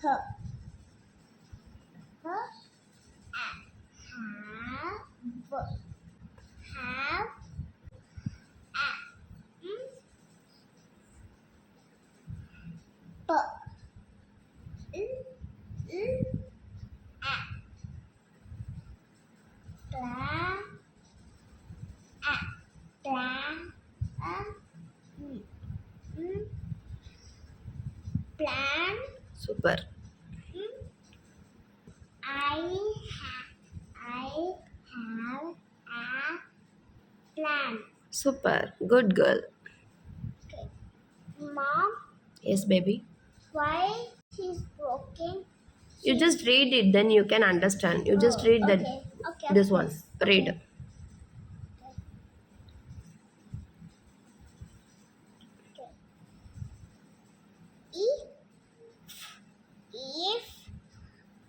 H. H. Have. Have. P. Plan. Super. I have a plan. Super. Good girl. Okay. Mom, Yes, baby. why she's broken? You just read it, then you can understand. You just read that. Okay. Okay. This Of one. course. Read. Okay. Okay. If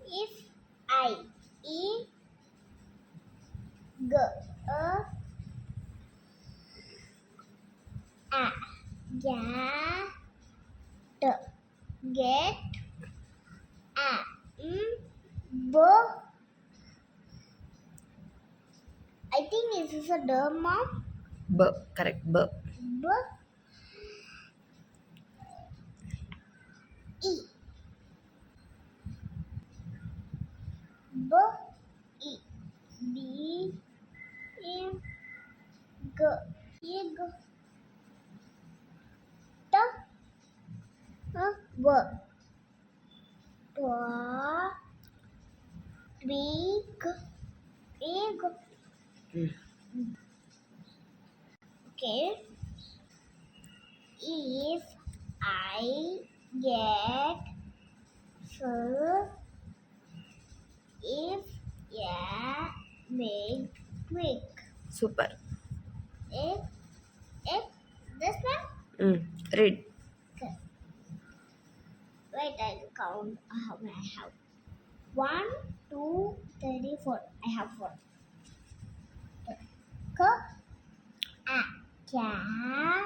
if I eat g a get a b. I think this is a d, mom. B. Correct. B. B e b e b e g e g t w big big. Okay. If I get full, if yeah, make quick. Super. If this one. Read. Okay. Wait, I'll count how many I have. 1, 2, 3, 4. I have 4. K, a, ka,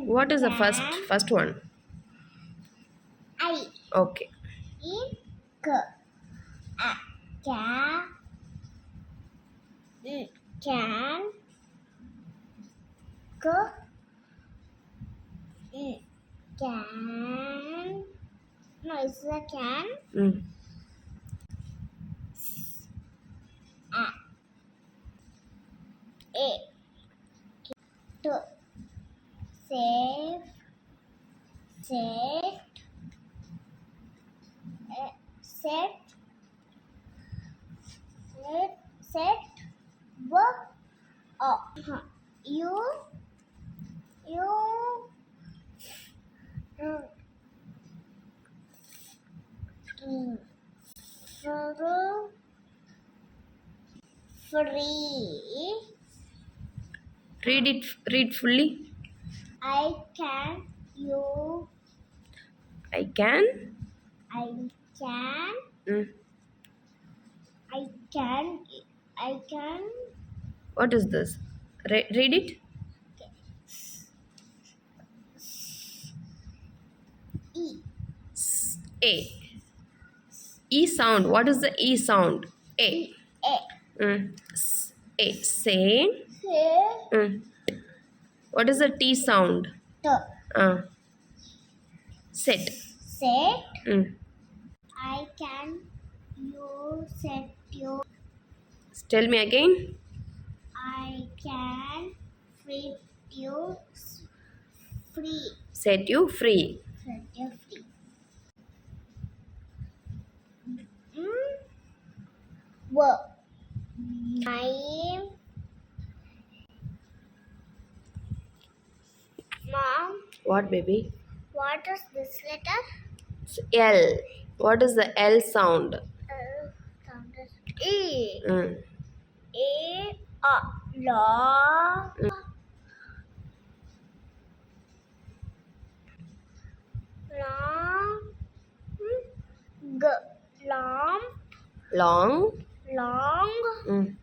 What is the first one? I. Okay. In k, a, ka, can, k, can. No, it's a can. A, t, save, set, set, work, you, mm, free. Read it. Read fully. I can, you, I can. I can, Mm. I can, I can. What is this? Read it. E, A. E sound. What is the E sound? A. A. Say. say, What is the T sound? t, Set. set. Mm. I can, you, set you. Tell me again. I can fit you free. Set you free. Set you free. Work. My mom. What, baby? What is this letter? It's L. What is the L sound? Sound is E. Mm. A. Long. Long. G. Long. Long. Long.